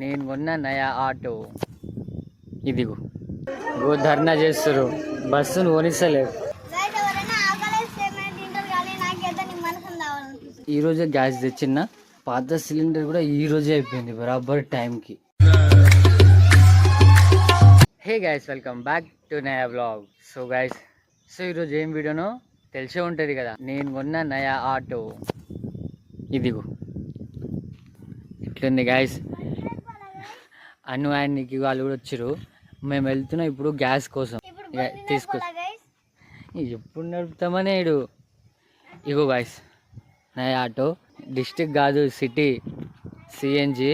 నేను కొన్న నయా ఆటో ఇదిగో ధర్నా చేస్తారు, బస్సును కొనిస్తలేరు. ఈరోజే గ్యాస్ తెచ్చిన, పాత సిలిండర్ కూడా ఈరోజే అయిపోయింది బరాబర్ టైంకి. Hey guys, welcome back to నయా వ్లాగ్. సో గైస్, ఈరోజు ఏం వీడియోనో తెలిసే ఉంటుంది కదా. నేను కొన్న నయా ఆటో ఇదిగో ఇట్లుంది గైస్. అను అండ్ నికి వాళ్ళు కూడా వచ్చారు. మేము వెళ్తున్నాం ఇప్పుడు గ్యాస్ కోసం. తీసుకో ఎప్పుడు నడుపుతామనే ఇగో గైస్, నయా ఆటో. డిస్ట్రిక్ట్ కాదు, సిటీ. సిఎన్జి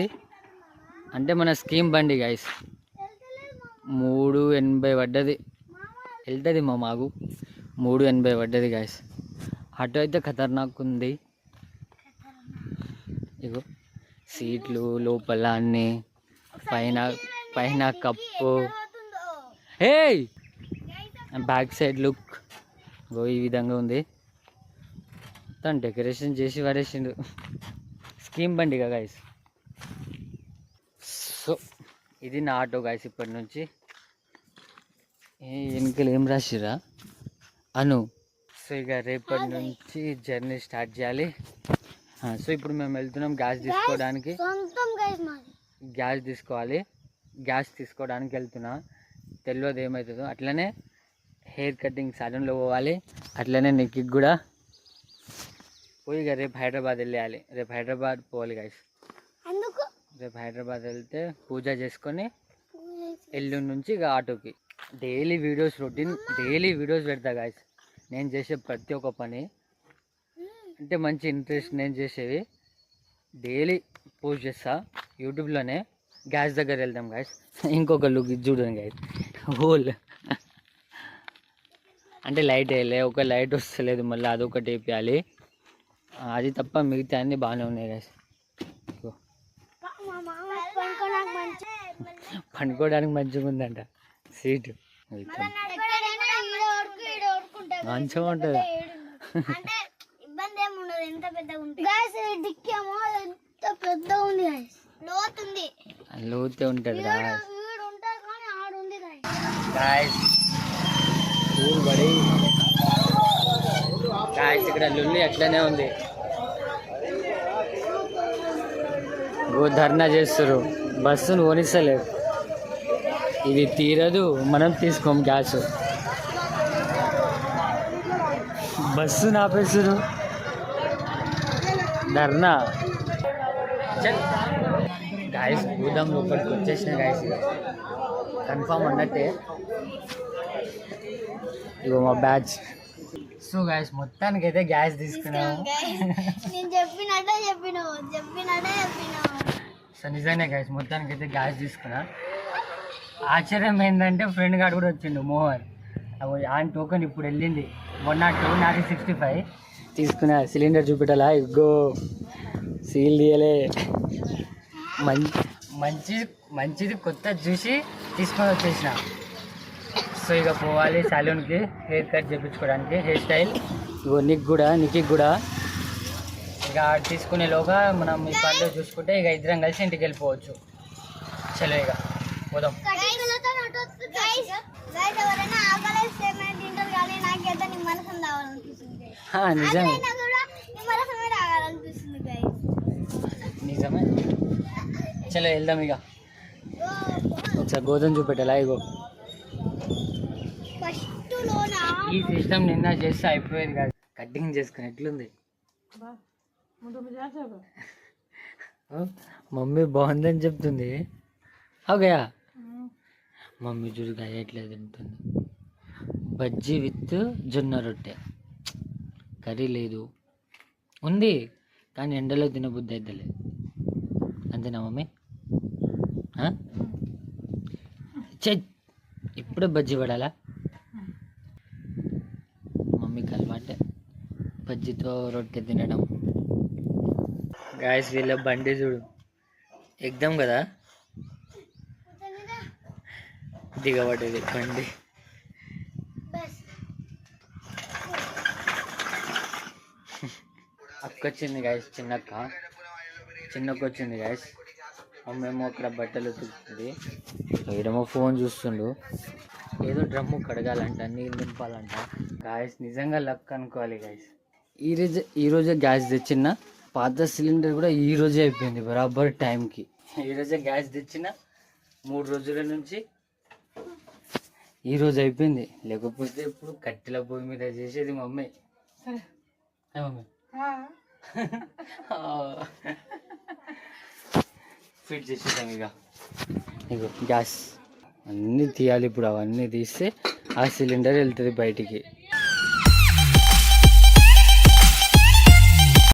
అంటే మన స్కీమ్ బండి గైస్. 380 పడ్డది. వెళ్తుంది మా మాగు. 380 పడ్డది గైస్. ఆటో అయితే ఖతర్నాక్ ఉంది. ఇగో సీట్లు లోపల అన్నీ, పైన కప్పు. హే, బ్యాక్ సైడ్ లుక్ ఈ విధంగా ఉంది. తను డెకరేషన్ చేసి పడేసిండు. స్కీమ్ బండిగా గైస్. సో ఇది నా ఆటో గైస్. ఇప్పటి నుంచి వెనుకలు ఏం రాసిరా అను. సో ఇక రేపటి నుంచి జర్నీ స్టార్ట్ చేయాలి. సో ఇప్పుడు మేము వెళ్తున్నాం గ్యాస్ తీసుకోవడానికి. గ్యాస్ తీసుకోవాలి. గ్యాస్ తీసుకోవడానికి వెళ్తున్నా. తెలియదు ఏమవుతుందో. అట్లనే హెయిర్ కటింగ్ సాలూన్లో పోవాలి. అట్లనే నీకు కూడా పోయి ఇక రేపు హైదరాబాద్ వెళ్ళేయాలి. రేపు హైదరాబాద్ పోవాలి గైస్. రేపు హైదరాబాద్ వెళ్తే పూజ చేసుకొని ఎల్లుండి నుంచి ఇక ఆటోకి. Daily videos routine, daily videos పెడతా గైస్. నేను చేసే ప్రతి ఒక్క పని అంటే మంచి ఇంట్రెస్ట్ నేను చేసేవి డైలీ పోస్ట్ చేస్తా యూట్యూబ్లోనే. గ్యాస్ దగ్గర వెళ్దాం గైస్. ఇంకొక లుక్ ఇది చూడండి గైస్. హోల్ అంటే లైట్ వేయలే, ఒక లైట్ వస్తలేదు, మళ్ళీ అదొకటి వేయాలి. అది తప్ప మిగతా అన్నీ బాగానే ఉన్నాయి గైస్. పండుకోవడానికి మంచిగా ఉందంట సీటు. మంచిగా ఉంటుంది. లోతే ఉంటుంది గాయస్. ఇక్కడ లుల్లి అట్లనే ఉంది. ధర్నా చేస్తారు, బస్సును కొనిస్తలేరు. ఇది తీరదు, మనం తీసుకోం గ్యాస్. బస్సును ఆపేస్తారు. ధర్నా గాయస్. భూదం లోపలికి వచ్చేసిన గాయస్. కన్ఫామ్ అన్నట్టే. ఇగో మా బ్యాచ్. సో గాయస్, మొత్తానికి అయితే గ్యాస్ తీసుకున్నాము. సో నిజంగా గాయస్, మొత్తానికి అయితే గ్యాస్ తీసుకున్నా. ఆశ్చర్యం ఏంటంటే ఫ్రెండ్ గారు కూడా వచ్చిండు, మోహన్. ఆయన టోకెన్ ఇప్పుడు వెళ్ళింది. 102 నాది 65 తీసుకున్నా. సిలిండర్ చూపెట్టాలా? ఇగో సీల్ తీయలే. మంచిది కొత్త చూసి తీసుకొని వచ్చేసిన. సో ఇక పోవాలి సాలూన్కి హెయిర్ కట్ చేయించుకోవడానికి. హెయిర్ స్టైల్ ఇగో నీకు కూడా ఇక తీసుకునేలోగా మనం ఈ పనులు చూసుకుంటే ఇక ఇద్దరం కలిసి ఇంటికి వెళ్ళిపోవచ్చు. చలో ఇక పోదాం. నిజమే. చలో వెళ్దాం ఇక. ఒకసారి గోధుమ చూపెట్టాలా? ఇగో ఈ సిస్టమ్ నిన్న చేస్తే అయిపోయేది కాదు. కటింగ్ చేసుకుని ఎట్లుంది? మమ్మీ బాగుందని చెప్తుంది. ఓకేయా మమ్మీ చూడు ఎట్లా తింటుంది. బజ్జీ విత్ జొన్న రొట్టె. కర్రీ లేదు, ఉంది కానీ ఎండలో తినబుద్ధి అవుతలేదు. అంతేనా మమ్మీ? ఇప్పుడే బజ్జీ పడాలా? మమ్మీకి అలవాటే బజ్జీతో రొట్టె తినడం. గాయస్, వీళ్ళ బండి చూడు, ఎగ్దాం కదా దిగబడ్డది బండి. అక్క వచ్చింది గాయస్, చిన్నక్క వచ్చింది గాయస్. అమ్మేమో అక్కడ బట్టలు ఉతుకుతుంది, వీడేమో ఫోన్ చూస్తుండు. ఏదో డ్రమ్ము కడగాలంట, నీళ్ళు నింపాలంట. గాయస్ నిజంగా లక్ అనుకోవాలి గాయస్. ఈరోజే గ్యాస్ తెచ్చిన, పాత సిలిండర్ కూడా ఈరోజే అయిపోయింది బరాబర్ టైంకి. ఈరోజే గ్యాస్ తెచ్చిన, 3 రోజుల నుంచి ఈరోజు అయిపోయింది. లేకపోతే ఇప్పుడు కట్టెల పొయ్యి మీద చేసేది మమ్మీ. మమ్మీ ఫిట్ చేసేసాం. ఇగో గ్యాస్ అన్నీ తీయాలి ఇప్పుడు. అవన్నీ తీస్తే ఆ సిలిండర్ వెళ్తుంది బయటికి.